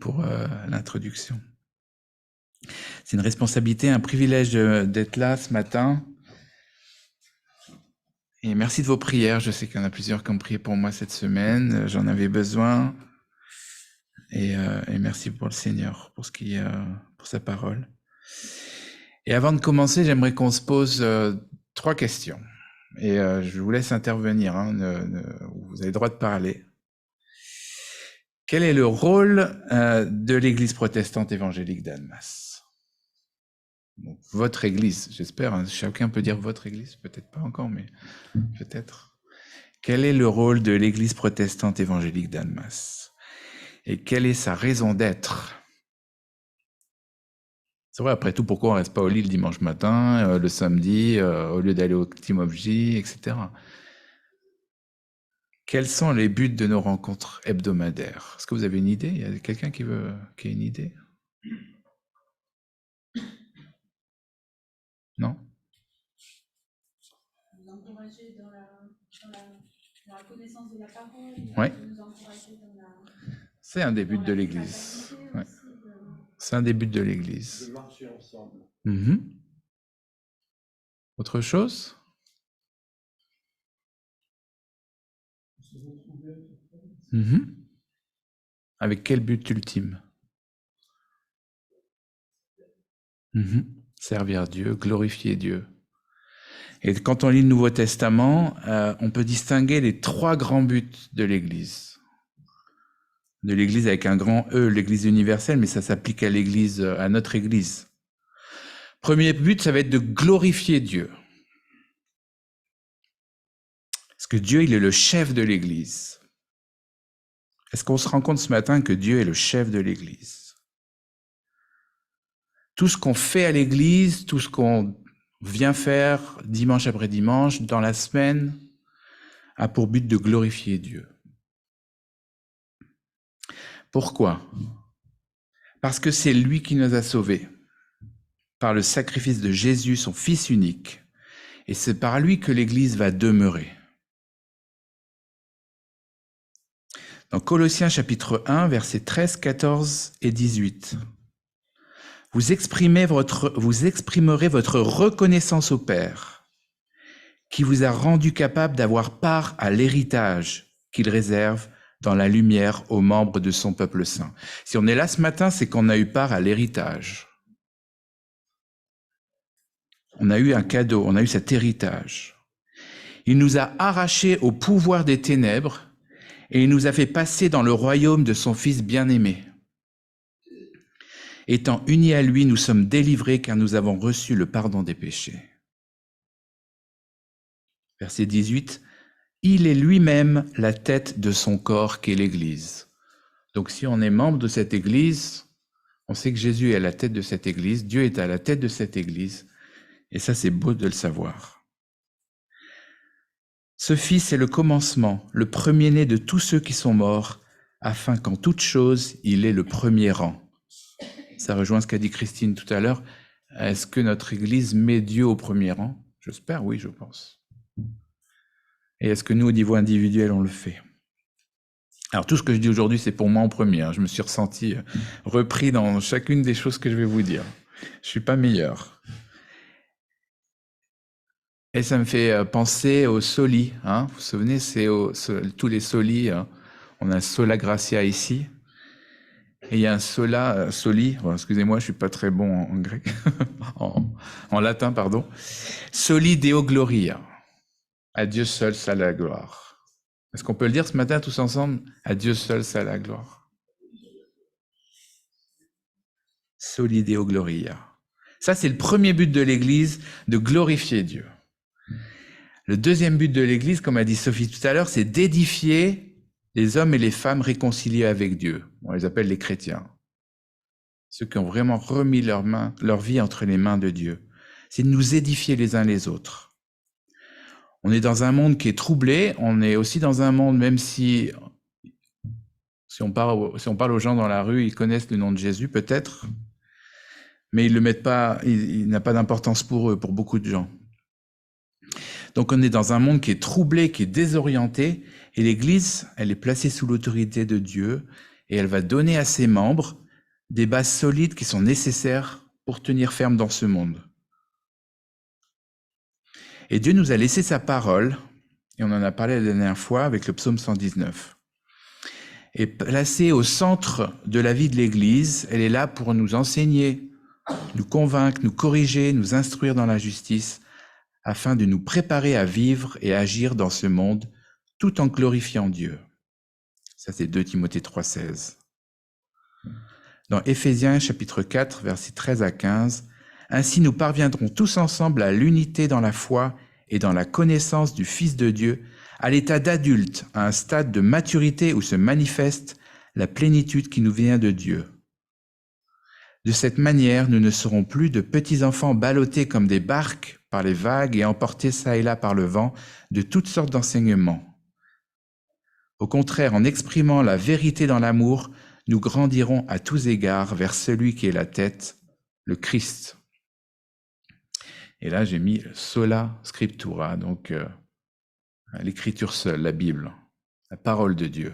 pour l'introduction. C'est une responsabilité, un privilège d'être là ce matin. Et merci de vos prières. Je sais qu'il y en a plusieurs qui ont prié pour moi cette semaine. J'en avais besoin. Et merci pour le Seigneur, pour sa parole. Et avant de commencer, j'aimerais qu'on se pose 3 questions. Et je vous laisse intervenir. Vous avez le droit de parler. Quel est le rôle de l'Église protestante évangélique d'Annemasse? Donc, votre Église, j'espère. Hein, chacun peut dire votre Église, peut-être pas encore, mais peut-être. Quel est le rôle de l'Église protestante évangélique d'Annemasse? Et quelle est sa raison d'être? C'est vrai, après tout, pourquoi on reste pas au lit le dimanche matin, le samedi, au lieu d'aller au Team of J, etc. Quels sont les buts de nos rencontres hebdomadaires? Est-ce que vous avez une idée? Il y a quelqu'un qui a une idée? Non? Nous encourager dans la connaissance de la parole. Ouais. Nous encourager dans la... C'est un des buts de l'Église. Ouais. C'est un des buts de l'Église. De marcher ensemble. Autre chose? Avec quel but ultime? Servir Dieu, glorifier Dieu. Et quand on lit le Nouveau Testament, on peut distinguer les 3 grands buts de l'Église. De l'Église avec un grand E, l'Église universelle, mais ça s'applique à l'Église, à notre Église. Premier but, ça va être de glorifier Dieu. Parce que Dieu, il est le chef de l'Église. Est-ce qu'on se rend compte ce matin que Dieu est le chef de l'Église? Tout ce qu'on fait à l'Église, tout ce qu'on vient faire dimanche après dimanche, dans la semaine, a pour but de glorifier Dieu. Pourquoi? Parce que c'est lui qui nous a sauvés, par le sacrifice de Jésus, son Fils unique, et c'est par lui que l'Église va demeurer. Dans Colossiens chapitre 1, versets 13, 14 et 18, vous exprimerez votre reconnaissance au Père, qui vous a rendu capable d'avoir part à l'héritage qu'il réserve dans la lumière aux membres de son peuple saint. Si on est là ce matin, c'est qu'on a eu part à l'héritage. On a eu un cadeau, on a eu cet héritage. Il nous a arrachés au pouvoir des ténèbres et il nous a fait passer dans le royaume de son Fils bien-aimé. Étant unis à lui, nous sommes délivrés car nous avons reçu le pardon des péchés. Verset 18, il est lui-même la tête de son corps qu'est l'Église. Donc si on est membre de cette Église, on sait que Jésus est à la tête de cette Église, Dieu est à la tête de cette Église, et ça c'est beau de le savoir. Ce Fils est le commencement, le premier-né de tous ceux qui sont morts, afin qu'en toute chose, il ait le premier rang. Ça rejoint ce qu'a dit Christine tout à l'heure. Est-ce que notre Église met Dieu au premier rang? J'espère, oui, je pense. Et est-ce que nous, au niveau individuel, on le fait? Alors, tout ce que je dis aujourd'hui, c'est pour moi en premier. Hein. Je me suis ressenti repris dans chacune des choses que je vais vous dire. Je suis pas meilleur. Et ça me fait penser aux solis. Hein. Vous vous souvenez, c'est tous les solis. Hein. On a un sola gratia ici. Et il y a un soli. Bon, excusez-moi, je suis pas très bon en grec. en latin, pardon. Soli Deo Gloria. À Dieu seul, ça la gloire. Est-ce qu'on peut le dire ce matin tous ensemble? À Dieu seul, ça la gloire. Soli Deo Gloria. Ça, c'est le premier but de l'Église, de glorifier Dieu. Le deuxième but de l'Église, comme a dit Sophie tout à l'heure, c'est d'édifier les hommes et les femmes réconciliés avec Dieu. On les appelle les chrétiens. Ceux qui ont vraiment remis leur vie entre les mains de Dieu. C'est de nous édifier les uns les autres. On est dans un monde qui est troublé. On est aussi dans un monde, même si on parle aux gens dans la rue, ils connaissent le nom de Jésus peut-être, mais ils le mettent pas, il n'a pas d'importance pour eux, pour beaucoup de gens. Donc on est dans un monde qui est troublé, qui est désorienté, et l'Église, elle est placée sous l'autorité de Dieu, et elle va donner à ses membres des bases solides qui sont nécessaires pour tenir ferme dans ce monde. Et Dieu nous a laissé sa parole, et on en a parlé la dernière fois avec le psaume 119. Et placée au centre de la vie de l'Église, elle est là pour nous enseigner, nous convaincre, nous corriger, nous instruire dans la justice, afin de nous préparer à vivre et agir dans ce monde, tout en glorifiant Dieu. Ça, c'est 2 Timothée 3,16. Dans Éphésiens chapitre 4, versets 13 à 15, « Ainsi nous parviendrons tous ensemble à l'unité dans la foi et dans la connaissance du Fils de Dieu, à l'état d'adulte, à un stade de maturité où se manifeste la plénitude qui nous vient de Dieu. De cette manière, nous ne serons plus de petits enfants ballottés comme des barques par les vagues et emportés çà et là par le vent de toutes sortes d'enseignements. Au contraire, en exprimant la vérité dans l'amour, nous grandirons à tous égards vers celui qui est la tête, le Christ. » Et là, j'ai mis sola scriptura, donc l'écriture seule, la Bible, la parole de Dieu.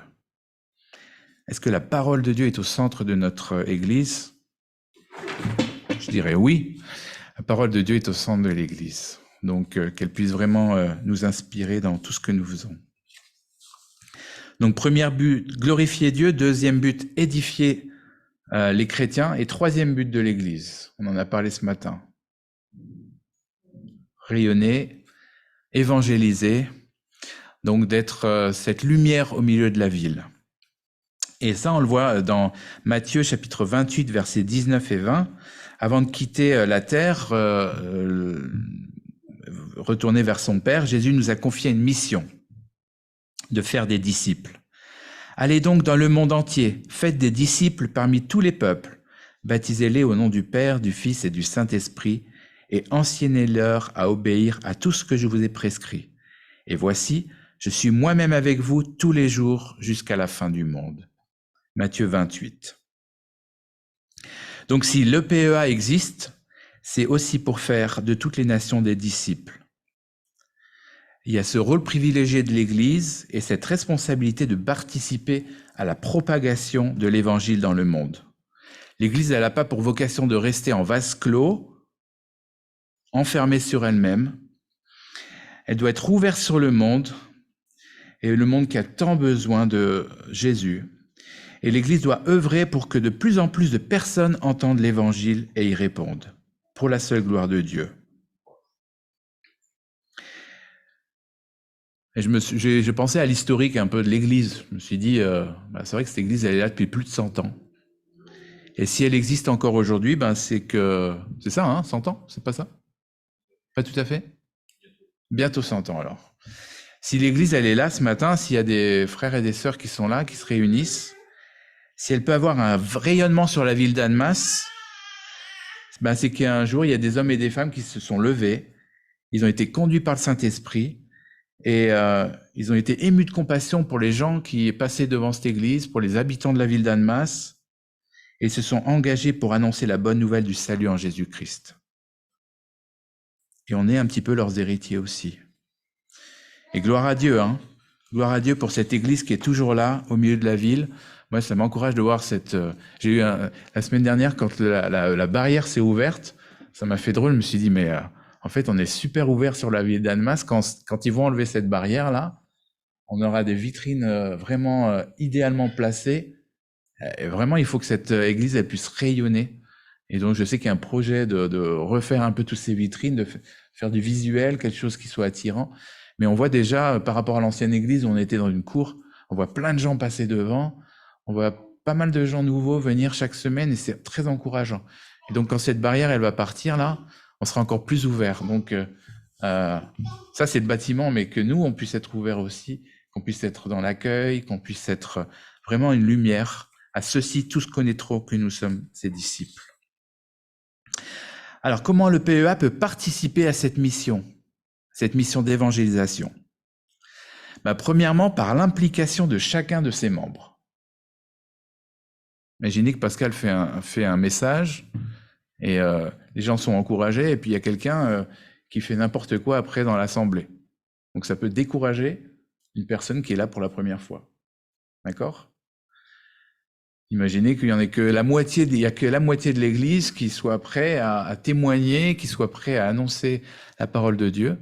Est-ce que la parole de Dieu est au centre de notre Église ? Je dirais oui. La parole de Dieu est au centre de l'Église. Donc, qu'elle puisse vraiment nous inspirer dans tout ce que nous faisons. Donc, premier but, glorifier Dieu. Deuxième but, édifier les chrétiens. Et troisième but de l'Église, on en a parlé ce matin. Rayonner, évangéliser, donc d'être cette lumière au milieu de la ville. Et ça, on le voit dans Matthieu chapitre 28, versets 19 et 20. Avant de quitter la terre, retourner vers son Père, Jésus nous a confié une mission de faire des disciples. Allez donc dans le monde entier, faites des disciples parmi tous les peuples, baptisez-les au nom du Père, du Fils et du Saint-Esprit, et enseignez-leur à obéir à tout ce que je vous ai prescrit. Et voici, je suis moi-même avec vous tous les jours jusqu'à la fin du monde. Matthieu 28. Donc si l'EPEA existe, c'est aussi pour faire de toutes les nations des disciples. Il y a ce rôle privilégié de l'Église et cette responsabilité de participer à la propagation de l'Évangile dans le monde. L'Église, elle n'a pas pour vocation de rester en vase clos, enfermée sur elle-même. Elle doit être ouverte sur le monde, et le monde qui a tant besoin de Jésus. Et l'Église doit œuvrer pour que de plus en plus de personnes entendent l'Évangile et y répondent, pour la seule gloire de Dieu. Et je pensais à l'historique un peu de l'Église. Je me suis dit, c'est vrai que cette Église, elle est là depuis plus de 100 ans. Et si elle existe encore aujourd'hui, c'est ça, 100 ans, c'est pas ça? Pas tout à fait? Bientôt 100 ans alors. Si l'Église, elle est là ce matin, s'il y a des frères et des sœurs qui sont là, qui se réunissent, si elle peut avoir un rayonnement sur la ville d'Annemasse, c'est qu'un jour, il y a des hommes et des femmes qui se sont levés, ils ont été conduits par le Saint-Esprit, et ils ont été émus de compassion pour les gens qui passaient devant cette église, pour les habitants de la ville d'Annemasse, et ils se sont engagés pour annoncer la bonne nouvelle du salut en Jésus-Christ. Et on est un petit peu leurs héritiers aussi. Et gloire à Dieu, gloire à Dieu pour cette église qui est toujours là, au milieu de la ville. Moi, ça m'encourage de voir cette... J'ai eu la semaine dernière, quand la barrière s'est ouverte, ça m'a fait drôle, je me suis dit, mais en fait, on est super ouvert sur la ville d'Annemasse. Quand ils vont enlever cette barrière-là, on aura des vitrines vraiment idéalement placées. Et vraiment, il faut que cette église, elle puisse rayonner. Et donc, je sais qu'il y a un projet de refaire un peu toutes ces vitrines, de faire du visuel, quelque chose qui soit attirant. Mais on voit déjà, par rapport à l'ancienne église, où on était dans une cour, on voit plein de gens passer devant, on voit pas mal de gens nouveaux venir chaque semaine, et c'est très encourageant. Et donc, quand cette barrière, elle va partir, là, on sera encore plus ouvert. Donc, ça, c'est le bâtiment, mais que nous, on puisse être ouverts aussi, qu'on puisse être dans l'accueil, qu'on puisse être vraiment une lumière. À ceux-ci, tous connaîtront que nous sommes ses disciples. Alors, comment le PEA peut participer à cette mission d'évangélisation? Premièrement, par l'implication de chacun de ses membres. Imaginez que Pascal fait un message, et les gens sont encouragés, et puis il y a quelqu'un qui fait n'importe quoi après dans l'assemblée. Donc ça peut décourager une personne qui est là pour la première fois. D'accord ? Imaginez qu'il y en ait que la moitié, il y a que la moitié de l'Église qui soit prêt à témoigner, qui soit prêt à annoncer la parole de Dieu.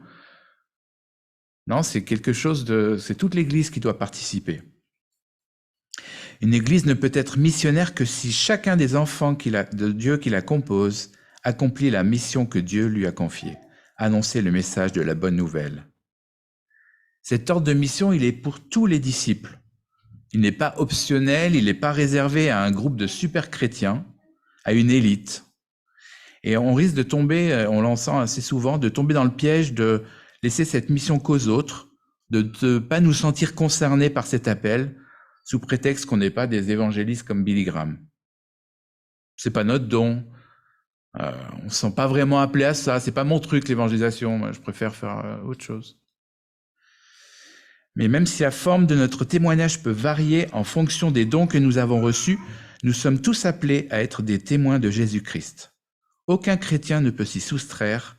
Non, c'est quelque chose c'est toute l'Église qui doit participer. Une Église ne peut être missionnaire que si chacun des enfants de Dieu qui la compose accomplit la mission que Dieu lui a confiée, annoncer le message de la bonne nouvelle. Cet ordre de mission, il est pour tous les disciples. Il n'est pas optionnel, il n'est pas réservé à un groupe de super chrétiens, à une élite. Et on risque de tomber, on l'entend assez souvent, de tomber dans le piège de laisser cette mission qu'aux autres, de ne pas nous sentir concernés par cet appel, sous prétexte qu'on n'est pas des évangélistes comme Billy Graham. C'est pas notre don. On se sent pas vraiment appelé à ça. C'est pas mon truc, l'évangélisation. Moi, je préfère faire autre chose. Mais même si la forme de notre témoignage peut varier en fonction des dons que nous avons reçus, nous sommes tous appelés à être des témoins de Jésus-Christ. Aucun chrétien ne peut s'y soustraire,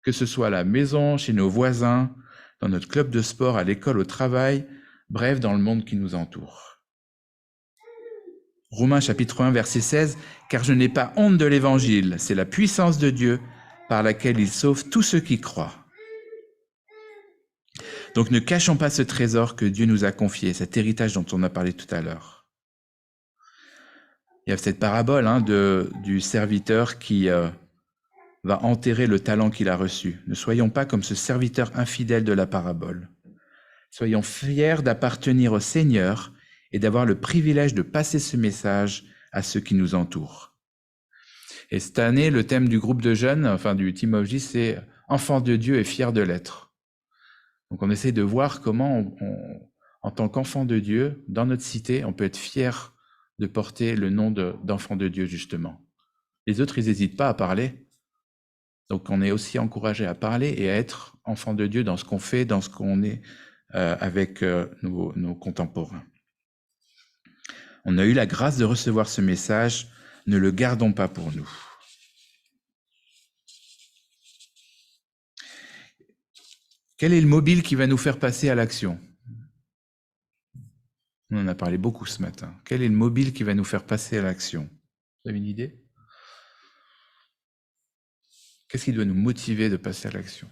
que ce soit à la maison, chez nos voisins, dans notre club de sport, à l'école, au travail, bref, dans le monde qui nous entoure. Romains chapitre 1, verset 16, « Car je n'ai pas honte de l'évangile, c'est la puissance de Dieu par laquelle il sauve tous ceux qui croient. » Donc ne cachons pas ce trésor que Dieu nous a confié, cet héritage dont on a parlé tout à l'heure. Il y a cette parabole du serviteur qui va enterrer le talent qu'il a reçu. Ne soyons pas comme ce serviteur infidèle de la parabole. Soyons fiers d'appartenir au Seigneur et d'avoir le privilège de passer ce message à ceux qui nous entourent. Et cette année, le thème du groupe de jeunes, du Team of J, c'est « Enfant de Dieu et fier de l'être ». Donc on essaie de voir comment, en tant qu'enfant de Dieu, dans notre cité, on peut être fier de porter le nom d'enfant de Dieu, justement. Les autres, ils n'hésitent pas à parler. Donc on est aussi encouragé à parler et à être enfant de Dieu dans ce qu'on fait, dans ce qu'on est avec nos contemporains. On a eu la grâce de recevoir ce message, ne le gardons pas pour nous. Quel est le mobile qui va nous faire passer à l'action? On en a parlé beaucoup ce matin. Quel est le mobile qui va nous faire passer à l'action? Vous avez une idée? Qu'est-ce qui doit nous motiver de passer à l'action?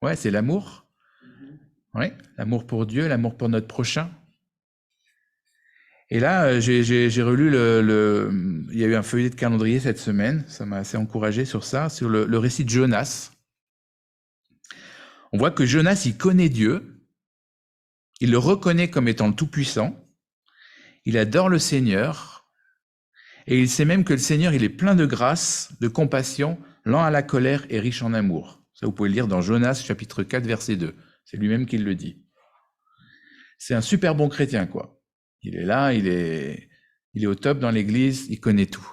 Ouais, c'est l'amour. Ouais, l'amour pour Dieu, l'amour pour notre prochain. Et là, j'ai relu il y a eu un feuillet de calendrier cette semaine, ça m'a assez encouragé sur ça, sur le récit de Jonas. On voit que Jonas, il connaît Dieu, il le reconnaît comme étant le Tout-Puissant, il adore le Seigneur, et il sait même que le Seigneur, il est plein de grâce, de compassion, lent à la colère et riche en amour. Ça, vous pouvez le lire dans Jonas, chapitre 4, verset 2. C'est lui-même qui le dit. C'est un super bon chrétien, quoi. Il est là, il est au top dans l'église, il connaît tout.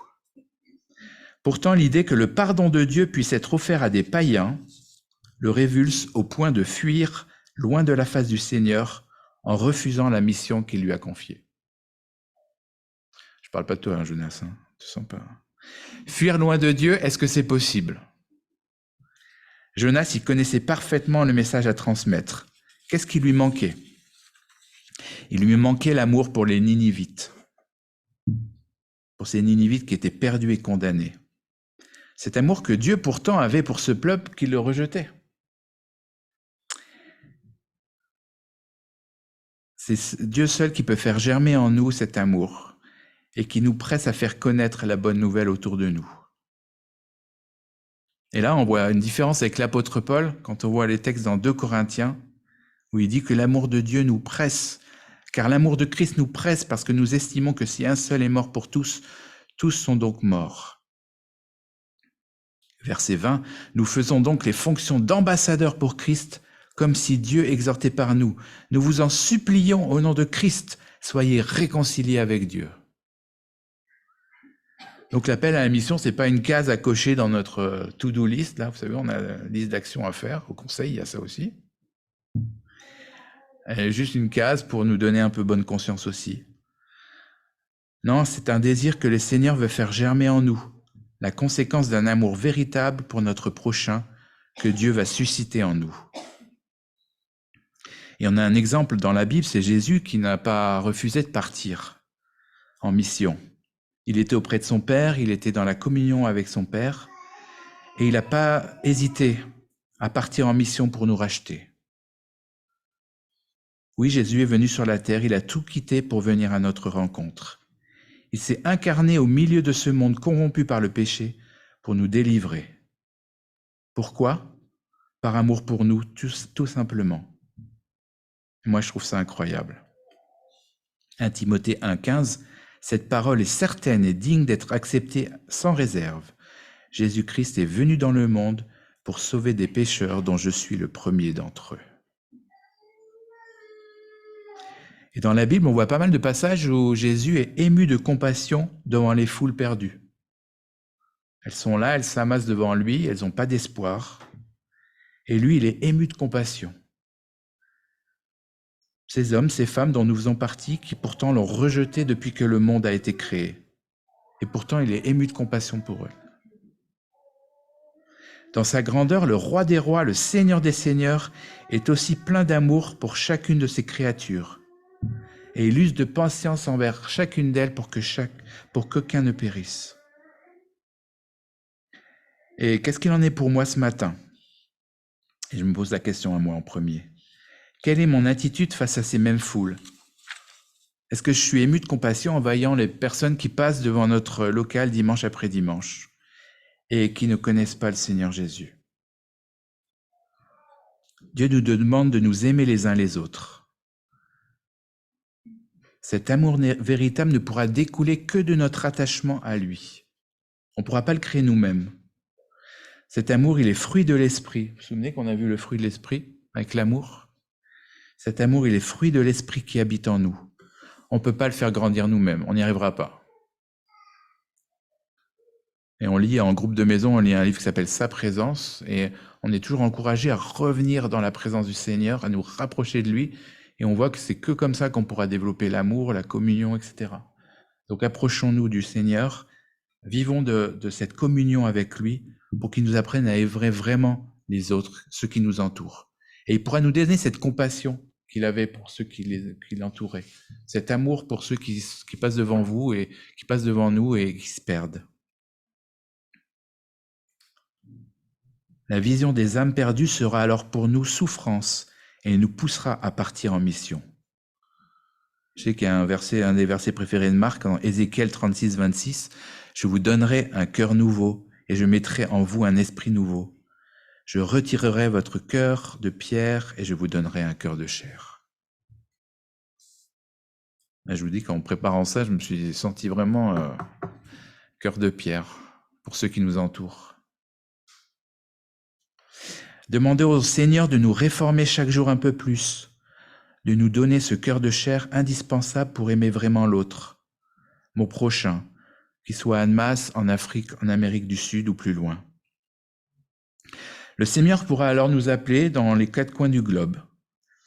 Pourtant, l'idée que le pardon de Dieu puisse être offert à des païens le révulse au point de fuir loin de la face du Seigneur en refusant la mission qu'il lui a confiée. Je parle pas de toi, Jonas, tu sens pas. Fuir loin de Dieu, est-ce que c'est possible? Jonas, il connaissait parfaitement le message à transmettre. Qu'est-ce qui lui manquait? Il lui manquait l'amour pour les Ninivites, pour ces Ninivites qui étaient perdus et condamnés. Cet amour que Dieu pourtant avait pour ce peuple qui le rejetait. C'est Dieu seul qui peut faire germer en nous cet amour et qui nous presse à faire connaître la bonne nouvelle autour de nous. Et là, on voit une différence avec l'apôtre Paul quand on voit les textes dans 2 Corinthiens où il dit que l'amour de Dieu nous presse, car l'amour de Christ nous presse parce que nous estimons que si un seul est mort pour tous, tous sont donc morts. Verset 20, « Nous faisons donc les fonctions d'ambassadeurs pour Christ, comme si Dieu exhortait par nous. Nous vous en supplions au nom de Christ, soyez réconciliés avec Dieu. » Donc l'appel à la mission, c'est pas une case à cocher dans notre to-do list. Là, vous savez, on a la liste d'actions à faire. Au conseil, il y a ça aussi. Juste une case pour nous donner un peu bonne conscience aussi. Non, c'est un désir que le Seigneur veut faire germer en nous, la conséquence d'un amour véritable pour notre prochain que Dieu va susciter en nous. Et on a un exemple dans la Bible, c'est Jésus qui n'a pas refusé de partir en mission. Il était auprès de son Père, il était dans la communion avec son Père, et il n'a pas hésité à partir en mission pour nous racheter. Oui, Jésus est venu sur la terre, il a tout quitté pour venir à notre rencontre. Il s'est incarné au milieu de ce monde corrompu par le péché pour nous délivrer. Pourquoi ? Par amour pour nous, tout simplement. Moi, je trouve ça incroyable. 1 Timothée 1,15, cette parole est certaine et digne d'être acceptée sans réserve. Jésus-Christ est venu dans le monde pour sauver des pécheurs dont je suis le premier d'entre eux. Et dans la Bible, on voit pas mal de passages où Jésus est ému de compassion devant les foules perdues. Elles sont là, elles s'amassent devant lui, elles n'ont pas d'espoir. Et lui, il est ému de compassion. Ces hommes, ces femmes dont nous faisons partie, qui pourtant l'ont rejeté depuis que le monde a été créé. Et pourtant, il est ému de compassion pour eux. Dans sa grandeur, le roi des rois, le seigneur des seigneurs, est aussi plein d'amour pour chacune de ses créatures. Et il use de patience envers chacune d'elles pour qu'aucun ne périsse. Et qu'est-ce qu'il en est pour moi ce matin ? Et je me pose la question à moi en premier. Quelle est mon attitude face à ces mêmes foules ? Est-ce que je suis ému de compassion en voyant les personnes qui passent devant notre local dimanche après dimanche et qui ne connaissent pas le Seigneur Jésus ? Dieu nous demande de nous aimer les uns les autres. Cet amour véritable ne pourra découler que de notre attachement à lui. On ne pourra pas le créer nous-mêmes. Cet amour, il est fruit de l'esprit. Vous vous souvenez qu'on a vu le fruit de l'esprit avec l'amour ? Cet amour, il est fruit de l'esprit qui habite en nous. On ne peut pas le faire grandir nous-mêmes, on n'y arrivera pas. Et on lit en groupe de maison, on lit un livre qui s'appelle « Sa présence » et on est toujours encouragé à revenir dans la présence du Seigneur, à nous rapprocher de lui. Et on voit que c'est que comme ça qu'on pourra développer l'amour, la communion, etc. Donc approchons-nous du Seigneur, vivons de cette communion avec lui pour qu'il nous apprenne à œuvrer vraiment les autres, ceux qui nous entourent. Et il pourra nous donner cette compassion qu'il avait pour ceux qui l'entouraient, cet amour pour ceux qui passent devant vous et qui passent devant nous et qui se perdent. La vision des âmes perdues sera alors pour nous souffrance et nous poussera à partir en mission. Je sais qu'il y a un des versets préférés de Marc, en Ézéchiel 36, 26, « Je vous donnerai un cœur nouveau et je mettrai en vous un esprit nouveau. Je retirerai votre cœur de pierre et je vous donnerai un cœur de chair. » Là, je vous dis qu'en préparant ça, je me suis senti vraiment cœur de pierre pour ceux qui nous entourent. Demandez au Seigneur de nous réformer chaque jour un peu plus, de nous donner ce cœur de chair indispensable pour aimer vraiment l'autre, mon prochain, qu'il soit à Annemasse, en Afrique, en Amérique du Sud ou plus loin. Le Seigneur pourra alors nous appeler dans les 4 coins du globe.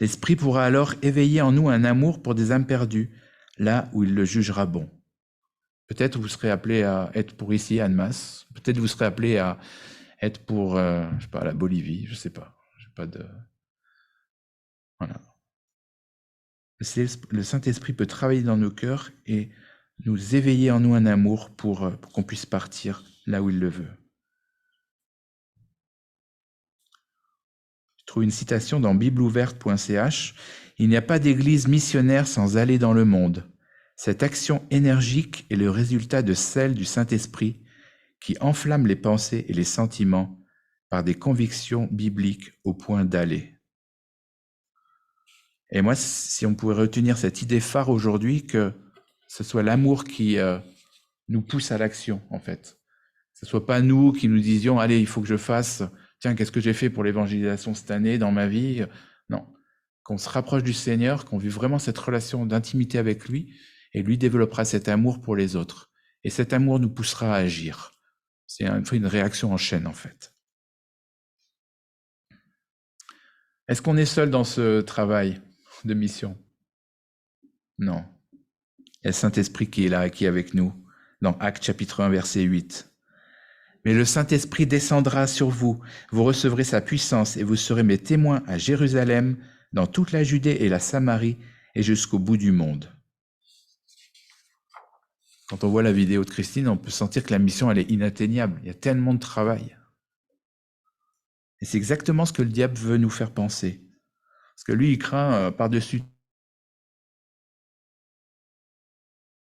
L'Esprit pourra alors éveiller en nous un amour pour des âmes perdues, là où il le jugera bon. Peut-être vous serez appelé à être pour ici, à Annemasse. Peut-être vous serez appelé à être pour, je sais pas, la Bolivie, je sais pas. J'ai pas de... Voilà. Le Saint-Esprit peut travailler dans nos cœurs et nous éveiller en nous un amour pour qu'on puisse partir là où il le veut. Je trouve une citation dans bibleouverte.ch. « Il n'y a pas d'église missionnaire sans aller dans le monde. Cette action énergique est le résultat de celle du Saint-Esprit qui enflamme les pensées et les sentiments par des convictions bibliques au point d'aller. » Et moi, si on pouvait retenir cette idée phare aujourd'hui, que ce soit l'amour qui nous pousse à l'action, en fait. Que ce soit pas nous qui nous disions « Allez, il faut que je fasse, tiens, qu'est-ce que j'ai fait pour l'évangélisation cette année dans ma vie ?» Non, qu'on se rapproche du Seigneur, qu'on vive vraiment cette relation d'intimité avec lui, et lui développera cet amour pour les autres. Et cet amour nous poussera à agir. C'est une réaction en chaîne, en fait. Est-ce qu'on est seul dans ce travail de mission? Non. Il y a le Saint-Esprit qui est là, qui est avec nous, dans Actes chapitre 1, verset 8. « Mais le Saint-Esprit descendra sur vous, vous recevrez sa puissance et vous serez mes témoins à Jérusalem, dans toute la Judée et la Samarie et jusqu'au bout du monde. Quand on voit la vidéo de Christine, on peut sentir que la mission, elle est inatteignable. Il y a tellement de travail. Et c'est exactement ce que le diable veut nous faire penser. Parce que lui, il craint par-dessus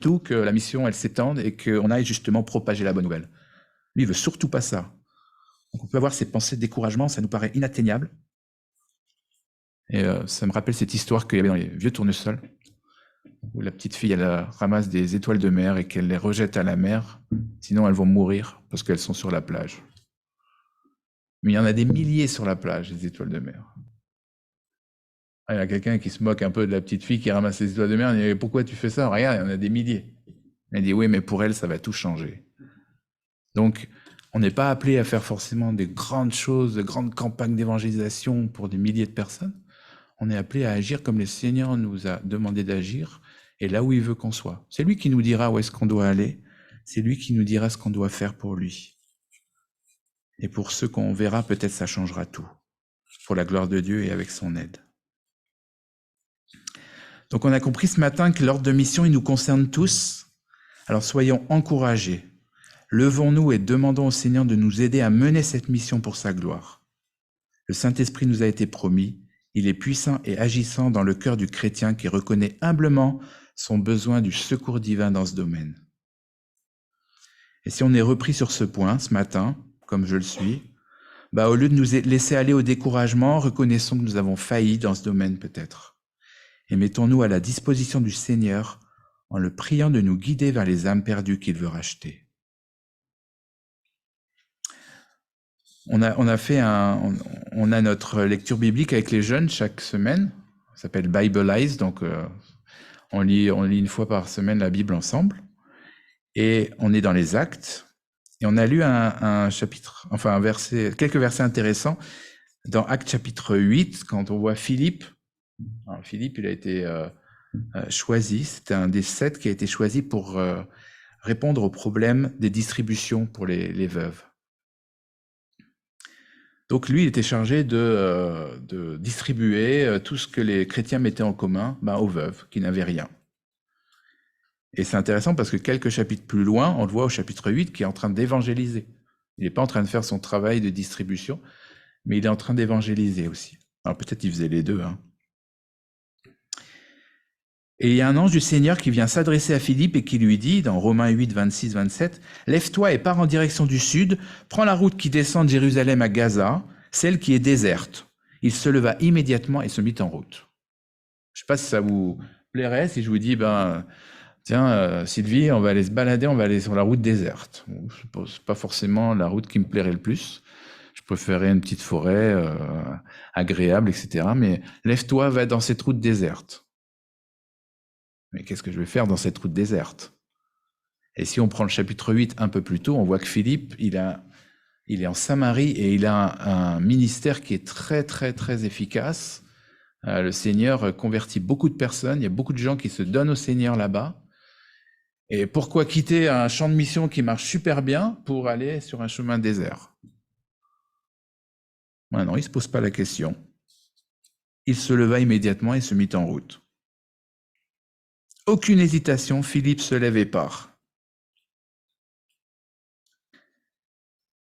tout que la mission, elle s'étende et qu'on aille justement propager la bonne nouvelle. Lui, il veut surtout pas ça. Donc on peut avoir ces pensées de découragement, ça nous paraît inatteignable. Et ça me rappelle cette histoire qu'il y avait dans les vieux tournesols, où la petite fille, elle ramasse des étoiles de mer et qu'elle les rejette à la mer, sinon elles vont mourir parce qu'elles sont sur la plage. Mais il y en a des milliers sur la plage, des étoiles de mer. Ah, il y a quelqu'un qui se moque un peu de la petite fille qui ramasse les étoiles de mer, il dit « Pourquoi tu fais ça ? Regarde, il y en a des milliers. » Elle dit « Oui, mais pour elle, ça va tout changer. » Donc, on n'est pas appelé à faire forcément des grandes choses, de grandes campagnes d'évangélisation pour des milliers de personnes. On est appelé à agir comme le Seigneur nous a demandé d'agir et là où il veut qu'on soit. C'est lui qui nous dira où est-ce qu'on doit aller. C'est lui qui nous dira ce qu'on doit faire pour lui. Et pour ceux qu'on verra, peut-être ça changera tout. Pour la gloire de Dieu et avec son aide. Donc on a compris ce matin que l'ordre de mission, il nous concerne tous. Alors soyons encouragés. Levons-nous et demandons au Seigneur de nous aider à mener cette mission pour sa gloire. Le Saint-Esprit nous a été promis. Il est puissant et agissant dans le cœur du chrétien qui reconnaît humblement son besoin du secours divin dans ce domaine. Et si on est repris sur ce point ce matin, comme je le suis, au lieu de nous laisser aller au découragement, reconnaissons que nous avons failli dans ce domaine peut-être. Et mettons-nous à la disposition du Seigneur en le priant de nous guider vers les âmes perdues qu'il veut racheter. On a notre lecture biblique avec les jeunes chaque semaine. Ça s'appelle Biblize, donc on lit une fois par semaine la Bible ensemble. Et on est dans les Actes. Et on a lu quelques versets intéressants dans Actes chapitre 8, quand on voit Philippe. Alors, Philippe, il a été choisi. C'était un des 7 qui a été choisi pour répondre aux problèmes des distributions pour les veuves. Donc lui, il était chargé de distribuer tout ce que les chrétiens mettaient en commun aux veuves qui n'avaient rien. Et c'est intéressant parce que quelques chapitres plus loin, on le voit au chapitre 8, qui est en train d'évangéliser. Il n'est pas en train de faire son travail de distribution, mais il est en train d'évangéliser aussi. Alors peut-être il faisait les deux. Et il y a un ange du Seigneur qui vient s'adresser à Philippe et qui lui dit, dans Romains 8, 26, 27, « Lève-toi et pars en direction du sud, prends la route qui descend de Jérusalem à Gaza, celle qui est déserte. » Il se leva immédiatement et se mit en route. Je ne sais pas si ça vous plairait, si je vous dis, tiens, Sylvie, on va aller se balader, on va aller sur la route déserte. Bon, c'est pas forcément la route qui me plairait le plus. Je préférais une petite forêt agréable, etc. Mais lève-toi, va dans cette route déserte. Mais qu'est-ce que je vais faire dans cette route déserte? Et si on prend le chapitre 8 un peu plus tôt, on voit que Philippe, il est en Samarie et il a un ministère qui est très, très, très efficace. Le Seigneur convertit beaucoup de personnes. Il y a beaucoup de gens qui se donnent au Seigneur là-bas. Et pourquoi quitter un champ de mission qui marche super bien pour aller sur un chemin désert? Non, il ne se pose pas la question. Il se leva immédiatement et se mit en route. Aucune hésitation, Philippe se lève et part.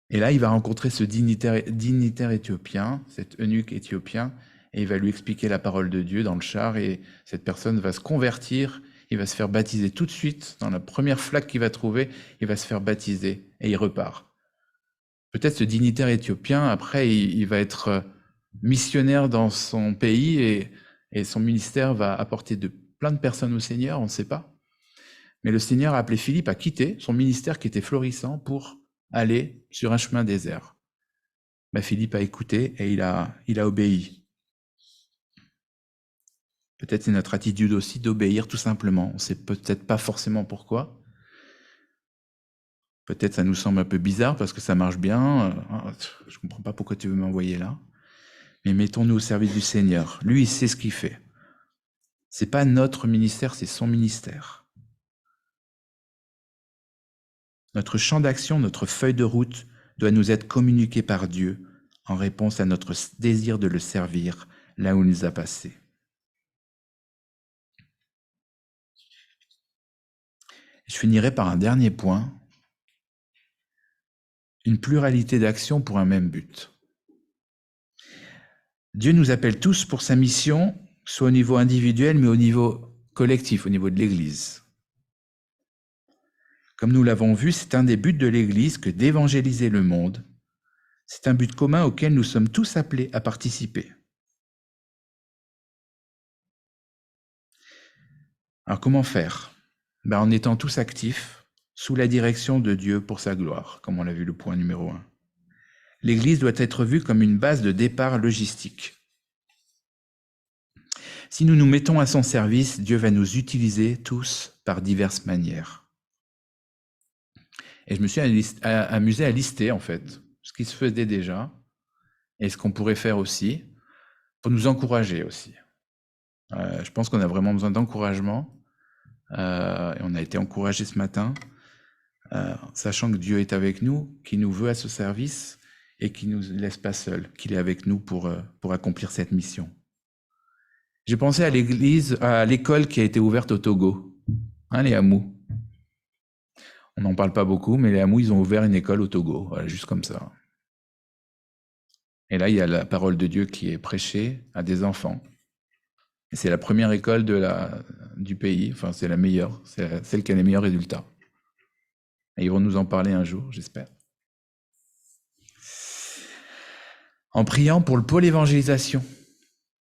Et là, il va rencontrer ce dignitaire éthiopien, cet eunuque éthiopien, et il va lui expliquer la parole de Dieu dans le char, et cette personne va se convertir, il va se faire baptiser tout de suite, dans la première flaque qu'il va trouver, il va se faire baptiser, et il repart. Peut-être ce dignitaire éthiopien, après, il va être missionnaire dans son pays, et son ministère va apporter plein de personnes au Seigneur, on ne sait pas. Mais le Seigneur a appelé Philippe à quitter son ministère qui était florissant pour aller sur un chemin désert. Philippe a écouté et il a obéi. Peut-être c'est notre attitude aussi d'obéir tout simplement. On ne sait peut-être pas forcément pourquoi. Peut-être ça nous semble un peu bizarre parce que ça marche bien. Je ne comprends pas pourquoi tu veux m'envoyer là. Mais mettons-nous au service du Seigneur. Lui, il sait ce qu'il fait. C'est pas notre ministère, c'est son ministère. Notre champ d'action, notre feuille de route doit nous être communiquée par Dieu en réponse à notre désir de le servir là où il nous a passés. Je finirai par un dernier point, une pluralité d'actions pour un même but. Dieu nous appelle tous pour sa mission, soit au niveau individuel, mais au niveau collectif, au niveau de l'Église. Comme nous l'avons vu, c'est un des buts de l'Église que d'évangéliser le monde. C'est un but commun auquel nous sommes tous appelés à participer. Alors comment faire? En étant tous actifs, sous la direction de Dieu pour sa gloire, comme on l'a vu le point numéro 1. L'Église doit être vue comme une base de départ logistique. Si nous nous mettons à son service, Dieu va nous utiliser tous par diverses manières. Et je me suis amusé à lister, en fait, ce qui se faisait déjà et ce qu'on pourrait faire aussi pour nous encourager aussi. Je pense qu'on a vraiment besoin d'encouragement. Et on a été encouragés ce matin, sachant que Dieu est avec nous, qu'il nous veut à ce service et qu'il ne nous laisse pas seuls, qu'il est avec nous pour accomplir cette mission. J'ai pensé à l'école qui a été ouverte au Togo, les Hamous. On n'en parle pas beaucoup, mais les Hamous, ils ont ouvert une école au Togo, voilà, juste comme ça. Et là, il y a la parole de Dieu qui est prêchée à des enfants. Et c'est la première école du pays, enfin c'est la meilleure, c'est celle qui a les meilleurs résultats. Et ils vont nous en parler un jour, j'espère. En priant pour le pôle évangélisation.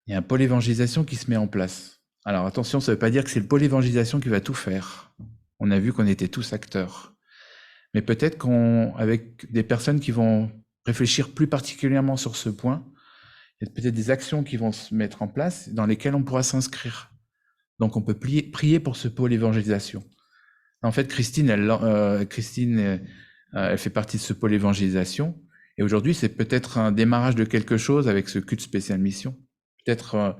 Il y a un pôle évangélisation qui se met en place. Alors attention, ça ne veut pas dire que c'est le pôle évangélisation qui va tout faire. On a vu qu'on était tous acteurs. Mais peut-être qu'avec des personnes qui vont réfléchir plus particulièrement sur ce point, il y a peut-être des actions qui vont se mettre en place dans lesquelles on pourra s'inscrire. Donc on peut prier pour ce pôle évangélisation. En fait, Christine, elle fait partie de ce pôle évangélisation. Et aujourd'hui, c'est peut-être un démarrage de quelque chose avec ce culte spécial mission. Peut-être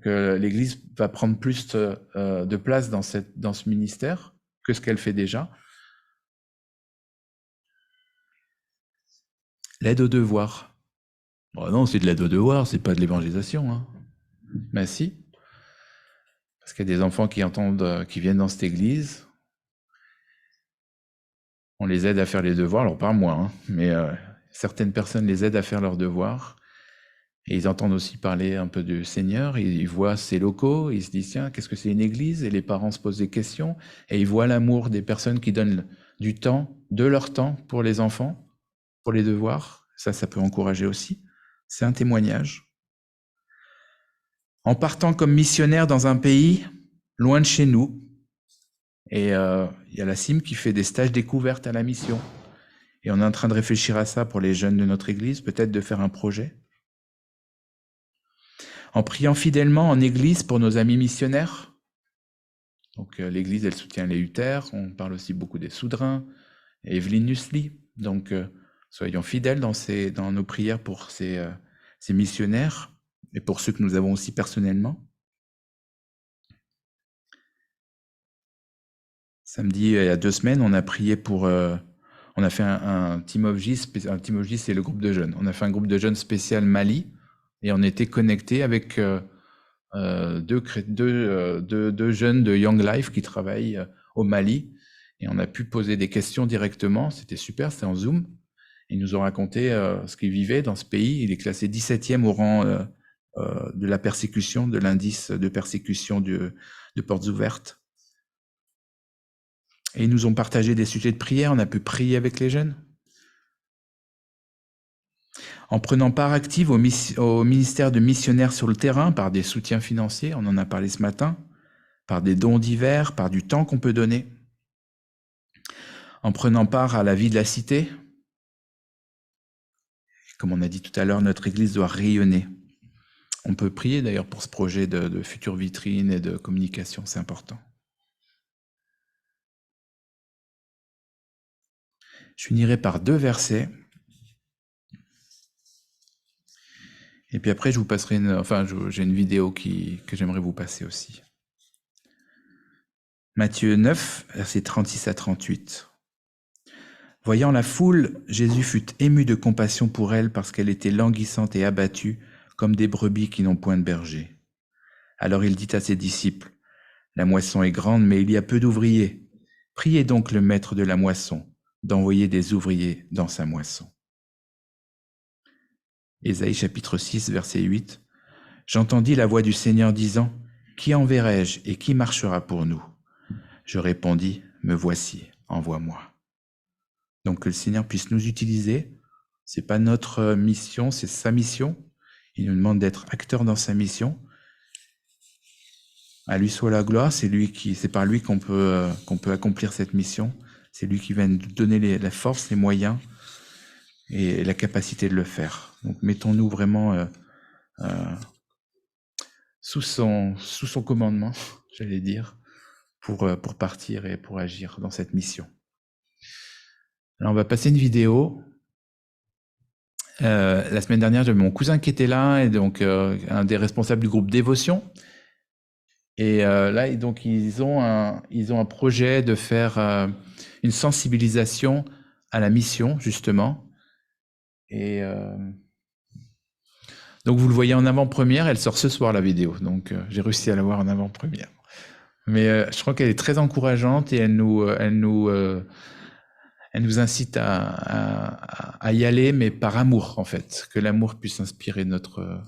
que l'Église va prendre plus de place dans ce ministère que ce qu'elle fait déjà. L'aide aux devoirs. Bon, non, c'est de l'aide aux devoirs, c'est pas de l'évangélisation. Hein. Ben si. Parce qu'il y a des enfants qui viennent dans cette église. On les aide à faire les devoirs, alors pas moi, hein, mais certaines personnes les aident à faire leurs devoirs. Et ils entendent aussi parler un peu du Seigneur, ils voient ces locaux, ils se disent, tiens, qu'est-ce que c'est une église? Et les parents se posent des questions, et ils voient l'amour des personnes qui donnent du temps, de leur temps pour les enfants, pour les devoirs. Ça peut encourager aussi. C'est un témoignage. En partant comme missionnaire dans un pays loin de chez nous, et il y a la CIM qui fait des stages découvertes à la mission. Et on est en train de réfléchir à ça pour les jeunes de notre église, peut-être de faire un projet. En priant fidèlement en église pour nos amis missionnaires. Donc l'église, elle soutient les Luther. On parle aussi beaucoup des Soudrins, Evelyne Nussli. Donc soyons fidèles dans nos prières pour ces missionnaires et pour ceux que nous avons aussi personnellement. Samedi, il y a 2 semaines, on a prié pour... on a fait un Team of J. Un Team of J, c'est le groupe de jeunes. On a fait un groupe de jeunes spécial Mali et on était connectés avec deux jeunes de Young Life qui travaillent au Mali. Et on a pu poser des questions directement. C'était super, c'était en Zoom. Ils nous ont raconté ce qu'ils vivaient dans ce pays. Il est classé 17e au rang de la persécution, de l'indice de persécution de Portes Ouvertes. Et ils nous ont partagé des sujets de prière, on a pu prier avec les jeunes. En prenant part active au ministère de missionnaires sur le terrain, par des soutiens financiers, on en a parlé ce matin, par des dons divers, par du temps qu'on peut donner. En prenant part à la vie de la cité. Comme on a dit tout à l'heure, notre église doit rayonner. On peut prier d'ailleurs pour ce projet de future vitrine et de communication, c'est important. Je finirai par 2 versets. Et puis après, je vous passerai j'ai une vidéo que j'aimerais vous passer aussi. Matthieu 9, versets 36 à 38. Voyant la foule, Jésus fut ému de compassion pour elle parce qu'elle était languissante et abattue, comme des brebis qui n'ont point de berger. Alors il dit à ses disciples, la moisson est grande, mais il y a peu d'ouvriers. Priez donc le maître de la moisson d'envoyer des ouvriers dans sa moisson. Ésaïe chapitre 6, verset 8. J'entendis la voix du Seigneur disant, qui enverrai-je et qui marchera pour nous? Je répondis, me voici, envoie-moi. Donc que le Seigneur puisse nous utiliser. C'est pas notre mission, c'est sa mission. Il nous demande d'être acteurs dans sa mission. À lui soit la gloire, c'est par lui qu'on peut accomplir cette mission. C'est lui qui va nous donner la force, les moyens et la capacité de le faire. Donc mettons-nous vraiment sous son commandement, j'allais dire, pour partir et pour agir dans cette mission. Alors on va passer une vidéo. La semaine dernière, j'avais mon cousin qui était là, et donc un des responsables du groupe Dévotion. Et là, donc, ils ont un projet de faire une sensibilisation à la mission, justement. Et donc, vous le voyez en avant-première, elle sort ce soir, la vidéo. Donc, j'ai réussi à la voir en avant-première. Mais je crois qu'elle est très encourageante et elle nous incite à y aller, mais par amour, en fait. Que l'amour puisse inspirer notre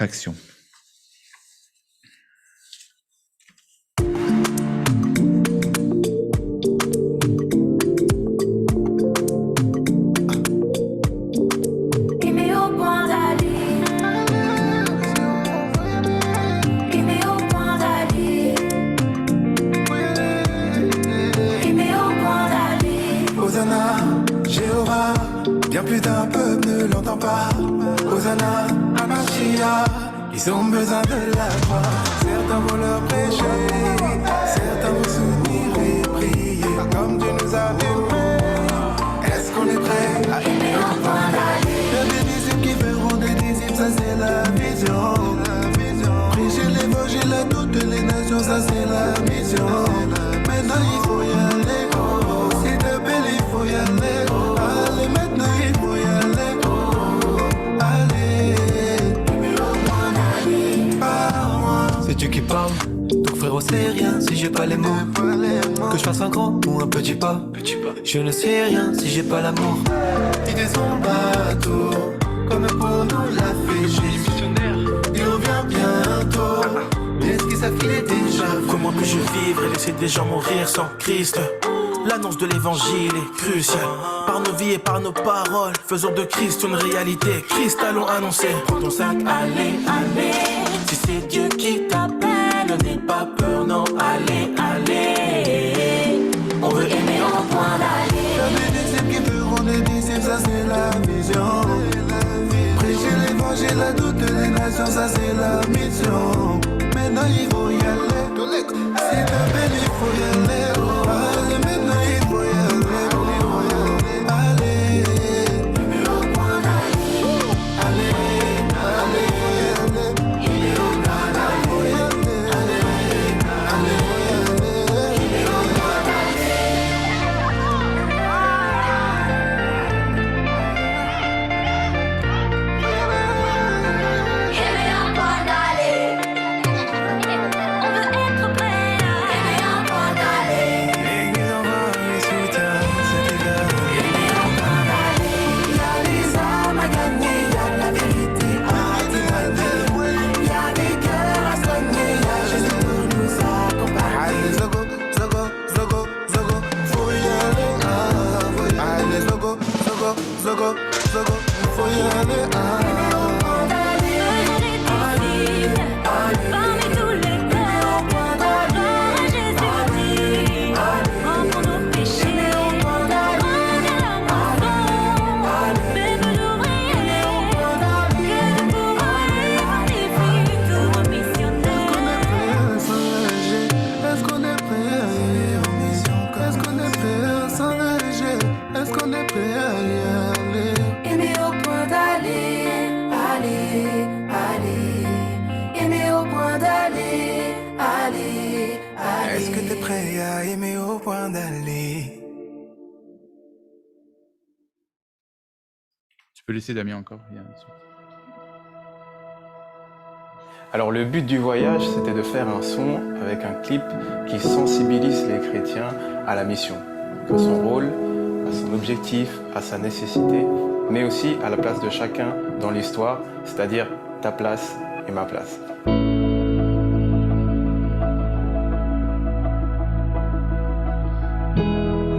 action. Bien plus d'un peuple ne l'entend pas. Hosanna, Amashia, ils ont besoin de la croix. Certains vont leur prêcher, certains vont soutenir et prier. Comme Dieu nous a aimés, est-ce qu'on est prêt à aimer au point d'aller? Il y a des disciples qui feront des disciples, ça c'est la vision. Prêcher l'évangile à toutes les nations, ça c'est la mission. Maintenant il faut y aller, s'il te plaît il faut y aller. Allez maintenant il faut y aller, allez. Parle-moi. C'est Dieu qui parle, donc frérot c'est rien si j'ai pas les mots. Que je fasse un grand ou un petit pas, je ne sais rien si j'ai pas l'amour. Idée son bateau, comme pour nous l'a fait Jésus. Il revient bientôt, est-ce qu'il s'affile déjà? Comment puis-je vivre et laisser des gens mourir sans Christ? L'annonce de l'évangile est cruciale. Par nos vies et par nos paroles, faisons de Christ une réalité. Christ allons annoncer. Prends ton sac, allez, allez. Si c'est Dieu qui t'appelle, n'aie pas peur, non, allez, allez. On veut aimer au point d'aller. Il y a des disciples qui feront des disciples, ça c'est la vision. Prêcher l'évangile à toutes les nations, ça c'est la mission. Maintenant il faut y aller. C'est ta belle, il faut y aller. Allez, maintenant il faut y aller. Allez, au point d'aller. Allez, allez, allez. Au point d'aller. Allez, allez, au point d'aller. Aimer un point d'aller. On veut être prêt à aimer un point d'aller. L'église envoie les soutiens, c'est égal. Aimer un point d'aller. Il y a des âmes à gagner, il y a la vérité à témoigner. Il y a des cœurs à soigner, il y a Jésus pour nous accompagner. Allez, zogo, zogo, zogo, zogo, faut y aller, faut y aller. Allez, zogo, zogo, zogo, zogo, faut y aller, Parmi tous les peuples, gloire à Jésus-Christ. Mort pour nos péchés, revient la moisson. Peuple d'ouvriers, que de pouvoir fortifie tous vos missionnaires. Est-ce qu'on est prêt à aller en mission? Est-ce qu'on est prêt à s'engager? Est-ce qu'on est prêt à y aller? Aimer au point d'aller, aller, aller. Aimer au point d'aller, aller, aller. Est-ce que t'es prêt à aimer au point d'aller? Tu peux laisser Damien encore, il y a un son. Alors le but du voyage, c'était de faire un son avec un clip qui sensibilise les chrétiens à la mission, à son rôle, à son objectif, à sa nécessité, mais aussi à la place de chacun dans l'histoire, c'est-à-dire ta place et ma place.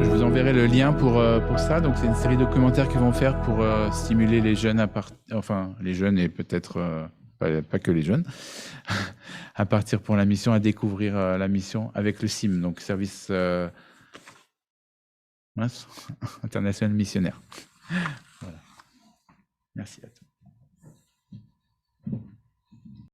Je vous enverrai le lien pour ça. Donc, c'est une série documentaire qu'ils vont faire pour stimuler les jeunes, enfin, les jeunes et peut-être pas que les jeunes, à partir pour la mission, à découvrir la mission avec le SIM, donc service international missionnaire. Voilà. Merci à tous.